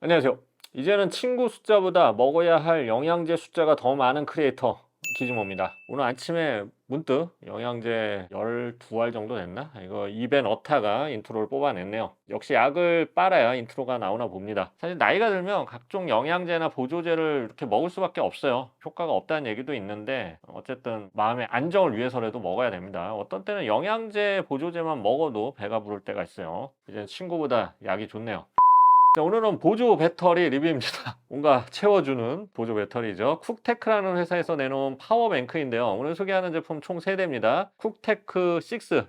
안녕하세요. 이제는 친구 숫자보다 먹어야 할 영양제 숫자가 더 많은 크리에이터 기즈모입니다. 오늘 아침에 문득 영양제 12알 정도 됐나? 이거 입에 넣다가 인트로를 뽑아냈네요. 역시 약을 빨아야 인트로가 나오나 봅니다. 사실 나이가 들면 각종 영양제나 보조제를 이렇게 먹을 수밖에 없어요. 효과가 없다는 얘기도 있는데 어쨌든 마음의 안정을 위해서라도 먹어야 됩니다. 어떤 때는 영양제, 보조제만 먹어도 배가 부를 때가 있어요. 이제 친구보다 약이 좋네요. 자, 오늘은 보조 배터리 리뷰입니다. 뭔가 채워주는 보조 배터리죠. 쿡테크라는 회사에서 내놓은 파워뱅크인데요. 오늘 소개하는 제품 총 3대입니다. 쿡테크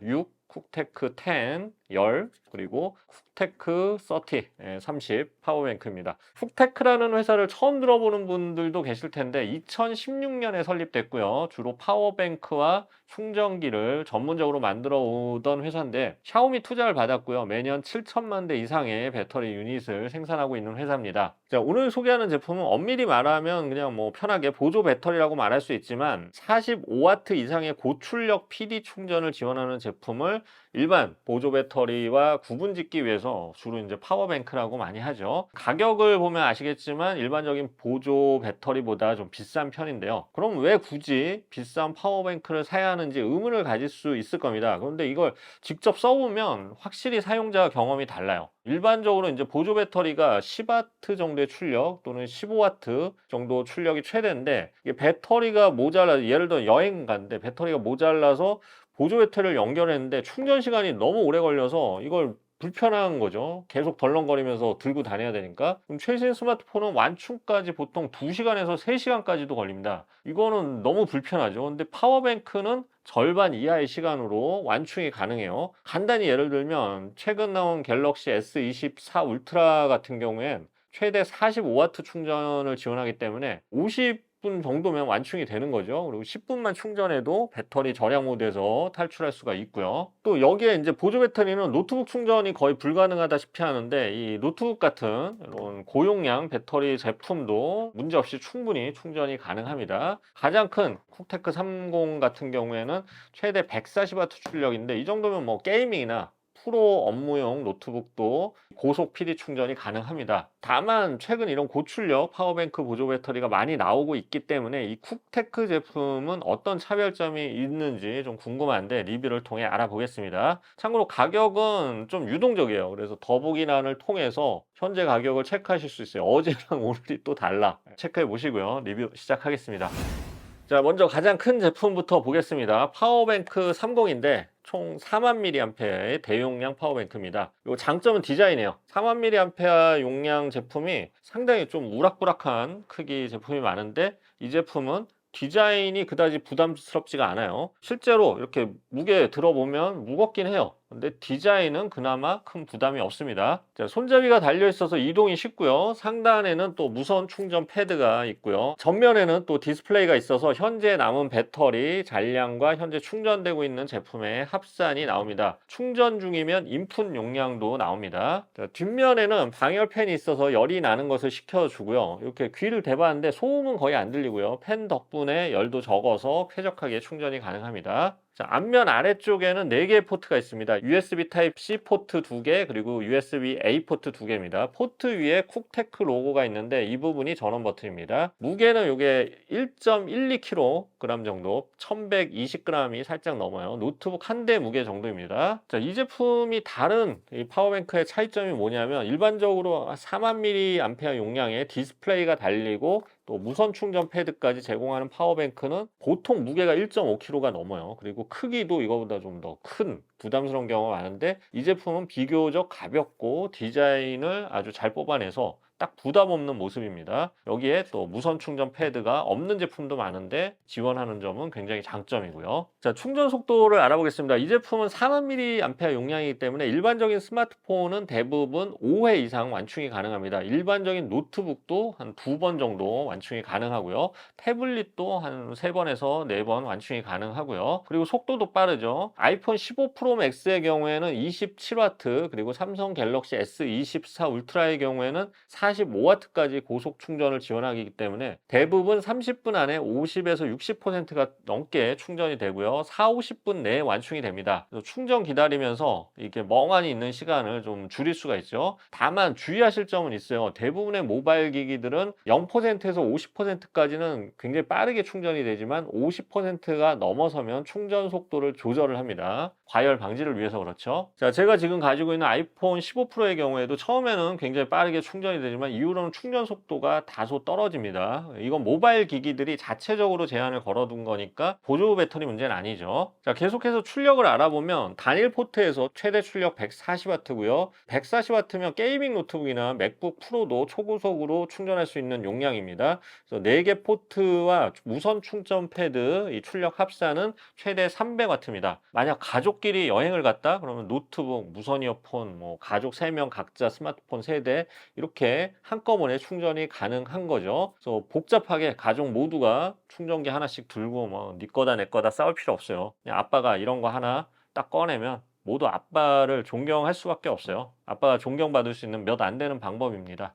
6, 쿡테크 10, 10, 그리고 쿡테크 30, 30 파워뱅크입니다. 쿡테크라는 회사를 처음 들어보는 분들도 계실 텐데 2016년에 설립됐고요. 주로 파워뱅크와 충전기를 전문적으로 만들어 오던 회사인데 샤오미 투자를 받았고요. 매년 7천만 대 이상의 배터리 유닛을 생산하고 있는 회사입니다. 자, 오늘 소개하는 제품은 엄밀히 말하면 그냥 뭐 편하게 보조 배터리라고 말할 수 있지만 45W 이상의 고출력 PD 충전을 지원하는 제품을 일반 보조 배터리와 구분짓기 위해서 주로 이제 파워뱅크라고 많이 하죠. 가격을 보면 아시겠지만 일반적인 보조 배터리보다 좀 비싼 편인데요. 그럼 왜 굳이 비싼 파워뱅크를 사야 하는지 의문을 가질 수 있을 겁니다. 그런데 이걸 직접 써보면 확실히 사용자 경험이 달라요. 일반적으로 이제 보조 배터리가 10W 정도의 출력 또는 15W 정도 출력이 최대인데 이게 배터리가 모자라 예를 들어 여행 갔는데 배터리가 모자라서 보조 배터리를 연결했는데 충전 시간이 너무 오래 걸려서 이걸 불편한 거죠. 계속 덜렁거리면서 들고 다녀야 되니까. 그럼 최신 스마트폰은 완충까지 보통 2시간에서 3시간까지도 걸립니다. 이거는 너무 불편하죠. 근데 파워뱅크는 절반 이하의 시간으로 완충이 가능해요. 간단히 예를 들면 최근 나온 갤럭시 S24 울트라 같은 경우엔 최대 45W 충전을 지원하기 때문에 50분 정도면 완충이 되는 거죠. 그리고 10분만 충전해도 배터리 절약 모드에서 탈출할 수가 있고요. 또 여기에 이제 보조 배터리는 노트북 충전이 거의 불가능하다시피 하는데 이 노트북 같은 이런 고용량 배터리 제품도 문제없이 충분히 충전이 가능합니다. 가장 큰 쿡테크 30 같은 경우에는 최대 140W 출력인데 이 정도면 뭐 게이밍이나 프로 업무용 노트북도 고속 PD 충전이 가능합니다. 다만 최근 이런 고출력 파워뱅크 보조 배터리가 많이 나오고 있기 때문에 이 쿡테크 제품은 어떤 차별점이 있는지 좀 궁금한데 리뷰를 통해 알아보겠습니다. 참고로 가격은 좀 유동적이에요. 그래서 더보기란을 통해서 현재 가격을 체크하실 수 있어요. 어제랑 오늘이 또 달라. 체크해 보시고요. 리뷰 시작하겠습니다. 자, 먼저 가장 큰 제품부터 보겠습니다. 파워뱅크 30인데 총 4000mAh의 대용량 파워뱅크입니다. 이 장점은 디자인이에요. 4000mAh 용량 제품이 상당히 좀 우락부락한 크기 제품이 많은데 이 제품은 디자인이 그다지 부담스럽지가 않아요. 실제로 이렇게 무게 들어보면 무겁긴 해요. 근데 디자인은 그나마 큰 부담이 없습니다. 자, 손잡이가 달려 있어서 이동이 쉽고요. 상단에는 또 무선 충전 패드가 있고요. 전면에는 또 디스플레이가 있어서 현재 남은 배터리 잔량과 현재 충전되고 있는 제품의 합산이 나옵니다. 충전 중이면 인풋 용량도 나옵니다. 자, 뒷면에는 방열팬이 있어서 열이 나는 것을 식혀주고요. 이렇게 귀를 대봤는데 소음은 거의 안 들리고요. 팬 덕분에 열도 적어서 쾌적하게 충전이 가능합니다. 자, 앞면 아래쪽에는 4개의 포트가 있습니다. USB Type-C 포트 2개, 그리고 USB-A 포트 2개입니다. 포트 위에 쿡테크 로고가 있는데 이 부분이 전원 버튼입니다. 무게는 이게 1.12kg 정도, 1120g이 살짝 넘어요. 노트북 한 대 무게 정도입니다. 자, 이 제품이 다른 이 파워뱅크의 차이점이 뭐냐면 일반적으로 4000mAh 용량의 디스플레이가 달리고 또 무선 충전 패드까지 제공하는 파워뱅크는 보통 무게가 1.5kg가 넘어요. 그리고 크기도 이거보다 좀 더 큰 부담스러운 경우가 많은데 이 제품은 비교적 가볍고 디자인을 아주 잘 뽑아내서 딱 부담 없는 모습입니다. 여기에 또 무선 충전 패드가 없는 제품도 많은데 지원하는 점은 굉장히 장점이고요. 자, 충전 속도를 알아보겠습니다. 이 제품은 4000mAh 용량이기 때문에 일반적인 스마트폰은 대부분 5회 이상 완충이 가능합니다. 일반적인 노트북도 한 2번 정도 완충이 가능하고요. 태블릿도 한 3번에서 4번 완충이 가능하고요. 그리고 속도도 빠르죠. 아이폰 15 프로 맥스의 경우에는 27W, 그리고 삼성 갤럭시 S24 울트라의 경우에는 145W까지 고속 충전을 지원하기 때문에 대부분 30분 안에 50에서 60%가 넘게 충전이 되고요. 4-50분 내에 완충이 됩니다. 그래서 충전 기다리면서 이렇게 멍하니 있는 시간을 좀 줄일 수가 있죠. 다만 주의하실 점은 있어요. 대부분의 모바일 기기들은 0%에서 50%까지는 굉장히 빠르게 충전이 되지만 50%가 넘어서면 충전 속도를 조절을 합니다. 과열 방지를 위해서 그렇죠. 자, 제가 지금 가지고 있는 아이폰 15 프로의 경우에도 처음에는 굉장히 빠르게 충전이 되지만 이후로는 충전 속도가 다소 떨어집니다. 이건 모바일 기기들이 자체적으로 제한을 걸어둔 거니까 보조 배터리 문제는 아니죠. 자, 계속해서 출력을 알아보면 단일 포트에서 최대 출력 140W고요. 140W면 게이밍 노트북이나 맥북 프로도 초고속으로 충전할 수 있는 용량입니다. 그래서 4개 포트와 무선 충전 패드 이 출력 합산은 최대 300W입니다. 만약 가족끼리 여행을 갔다 그러면 노트북, 무선 이어폰, 뭐 가족 3명 각자 스마트폰 3대 이렇게 한꺼번에 충전이 가능한 거죠. 그래서 복잡하게 가족 모두가 충전기 하나씩 들고 뭐 네 거다 내 거다 싸울 필요 없어요. 그냥 아빠가 이런 거 하나 딱 꺼내면 모두 아빠를 존경할 수밖에 없어요. 아빠가 존경받을 수 있는 몇 안 되는 방법입니다.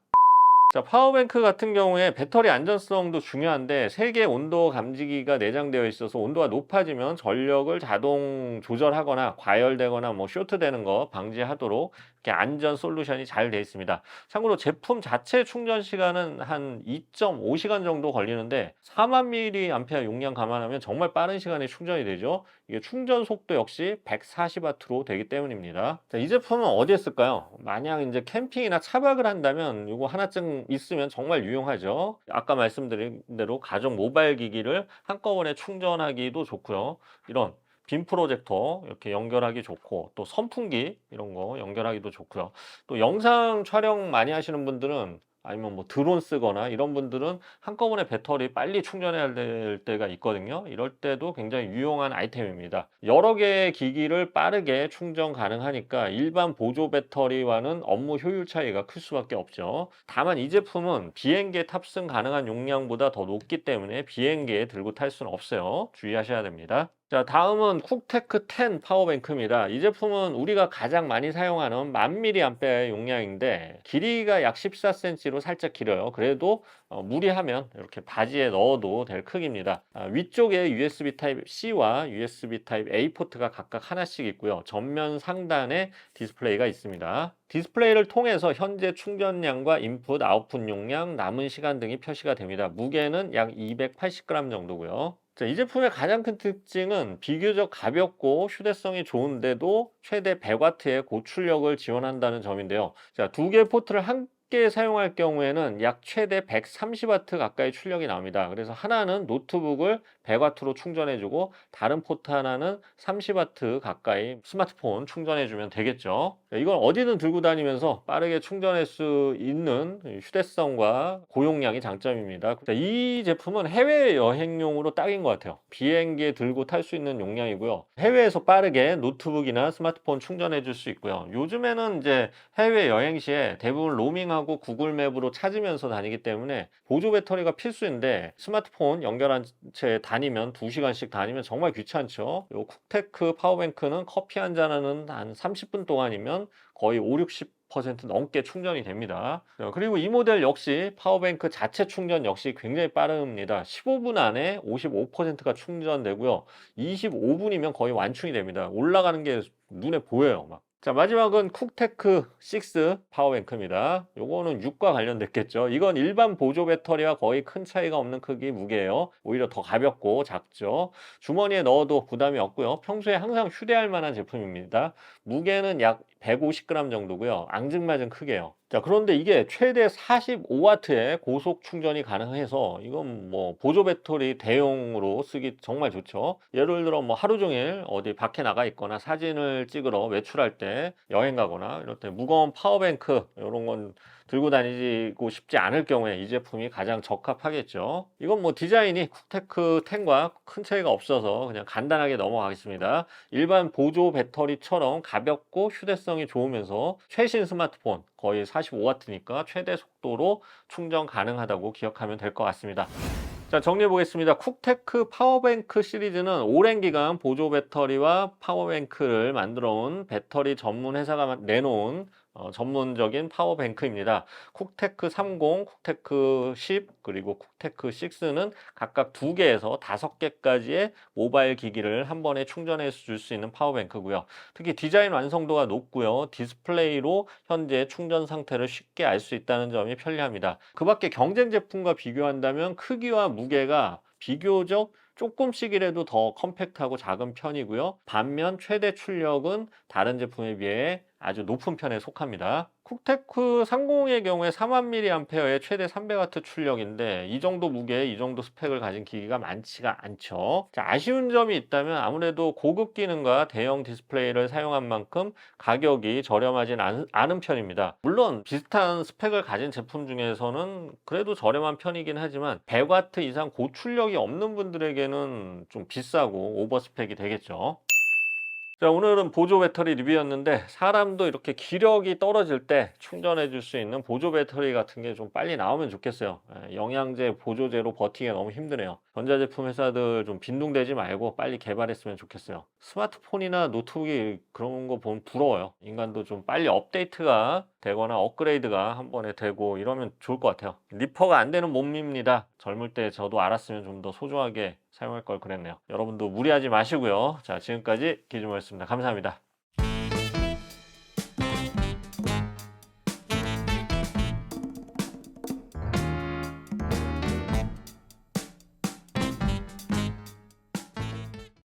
자, 파워뱅크 같은 경우에 배터리 안전성도 중요한데 3개 온도 감지기가 내장되어 있어서 온도가 높아지면 전력을 자동 조절하거나 과열되거나 뭐 쇼트되는 거 방지하도록 이렇게 안전 솔루션이 잘 되어 있습니다. 참고로 제품 자체 충전 시간은 한 2.5시간 정도 걸리는데 4만 mAh 용량 감안하면 정말 빠른 시간에 충전이 되죠. 이게 충전 속도 역시 140W로 되기 때문입니다. 자, 이 제품은 어디에 쓸까요? 만약 이제 캠핑이나 차박을 한다면 이거 하나쯤 있으면 정말 유용하죠. 아까 말씀드린 대로 가족 모바일 기기를 한꺼번에 충전하기도 좋고요. 이런 빔 프로젝터 이렇게 연결하기 좋고 또 선풍기 이런 거 연결하기도 좋고요. 또 영상 촬영 많이 하시는 분들은 아니면 뭐 드론 쓰거나 이런 분들은 한꺼번에 배터리 빨리 충전해야 될 때가 있거든요. 이럴 때도 굉장히 유용한 아이템입니다. 여러 개의 기기를 빠르게 충전 가능하니까 일반 보조 배터리와는 업무 효율 차이가 클 수밖에 없죠. 다만 이 제품은 비행기에 탑승 가능한 용량보다 더 높기 때문에 비행기에 들고 탈 수는 없어요. 주의하셔야 됩니다. 자, 다음은 쿡테크 10 파워뱅크입니다. 이 제품은 우리가 가장 많이 사용하는 1000mAh의 용량인데 길이가 약 14cm로 살짝 길어요. 그래도 무리하면 이렇게 바지에 넣어도 될 크기입니다. 위쪽에 USB Type-C와 USB Type-A 포트가 각각 하나씩 있고요. 전면 상단에 디스플레이가 있습니다. 디스플레이를 통해서 현재 충전량과 인풋, 아웃풋 용량, 남은 시간 등이 표시가 됩니다. 무게는 약 280g 정도고요. 자, 이 제품의 가장 큰 특징은 비교적 가볍고 휴대성이 좋은데도 최대 100W의 고출력을 지원한다는 점인데요. 자, 2개 포트를 함께 사용할 경우에는 약 최대 130W 가까이 출력이 나옵니다. 그래서 하나는 노트북을 100W로 충전해주고 다른 포트 하나는 30W 가까이 스마트폰 충전해주면 되겠죠. 이건 어디든 들고 다니면서 빠르게 충전할 수 있는 휴대성과 고용량이 장점입니다. 이 제품은 해외여행용으로 딱인 것 같아요. 비행기에 들고 탈 수 있는 용량이고요. 해외에서 빠르게 노트북이나 스마트폰 충전해 줄 수 있고요. 요즘에는 이제 해외여행 시에 대부분 로밍하고 구글맵으로 찾으면서 다니기 때문에 보조 배터리가 필수인데 스마트폰 연결한 채 다니면 2시간씩 다니면 정말 귀찮죠. 요 쿡테크 파워뱅크는 커피 한 잔하는 한 30분 동안이면 거의 50-60% 넘게 충전이 됩니다. 그리고 이 모델 역시 파워뱅크 자체 충전 역시 굉장히 빠릅니다. 15분 안에 55%가 충전되고요. 25분이면 거의 완충이 됩니다. 올라가는 게 눈에 보여요. 막. 자, 마지막은 쿡테크 6 파워뱅크입니다. 요거는 6과 관련됐겠죠. 이건 일반 보조 배터리와 거의 큰 차이가 없는 크기 무게예요. 오히려 더 가볍고 작죠. 주머니에 넣어도 부담이 없고요. 평소에 항상 휴대할 만한 제품입니다. 무게는 약 150g 정도고요. 앙증맞은 크게요. 자, 그런데 이게 최대 45W의 고속 충전이 가능해서 이건 뭐 보조 배터리 대용으로 쓰기 정말 좋죠. 예를 들어 뭐 하루 종일 어디 밖에 나가 있거나 사진을 찍으러 외출할 때 여행 가거나 이럴 때 무거운 파워뱅크 이런 건 들고 다니고 싶지 않을 경우에 이 제품이 가장 적합하겠죠. 이건 뭐 디자인이 쿡테크 10과 큰 차이가 없어서 그냥 간단하게 넘어가겠습니다. 일반 보조 배터리처럼 가볍고 휴대성이 좋으면서 최신 스마트폰 거의 45W니까 최대 속도로 충전 가능하다고 기억하면 될 것 같습니다. 자, 정리해 보겠습니다. 쿡테크 파워뱅크 시리즈는 오랜 기간 보조 배터리와 파워뱅크를 만들어 온 배터리 전문 회사가 내놓은 전문적인 파워뱅크입니다. 쿡테크 30, 쿡테크 10, 그리고 쿡테크 6는 각각 2개에서 5개까지의 모바일 기기를 한 번에 충전해 줄 수 있는 파워뱅크고요. 특히 디자인 완성도가 높고요. 디스플레이로 현재 충전 상태를 쉽게 알 수 있다는 점이 편리합니다. 그 밖에 경쟁 제품과 비교한다면 크기와 무게가 비교적 조금씩이라도 더 컴팩트하고 작은 편이고요. 반면 최대 출력은 다른 제품에 비해 아주 높은 편에 속합니다. 쿡테크 30의 경우에 4000mAh의 최대 300W 출력인데 이 정도 무게, 이 정도 스펙을 가진 기기가 많지가 않죠. 자, 아쉬운 점이 있다면 아무래도 고급 기능과 대형 디스플레이를 사용한 만큼 가격이 저렴하진 않은 편입니다. 물론 비슷한 스펙을 가진 제품 중에서는 그래도 저렴한 편이긴 하지만 100W 이상 고출력이 없는 분들에게는 좀 비싸고 오버 스펙이 되겠죠. 자, 오늘은 보조 배터리 리뷰였는데 사람도 이렇게 기력이 떨어질 때 충전해 줄 수 있는 보조 배터리 같은 게 좀 빨리 나오면 좋겠어요. 영양제 보조제로 버티기가 너무 힘드네요. 전자제품 회사들 좀 빈둥대지 말고 빨리 개발했으면 좋겠어요. 스마트폰이나 노트북이 그런 거 보면 부러워요. 인간도 좀 빨리 업데이트가 되거나 업그레이드가 한 번에 되고 이러면 좋을 것 같아요. 리퍼가 안 되는 몸입니다. 젊을 때 저도 알았으면 좀 더 소중하게 사용할 걸 그랬네요. 여러분도 무리하지 마시고요. 자, 지금까지 기준모였습니다. 감사합니다.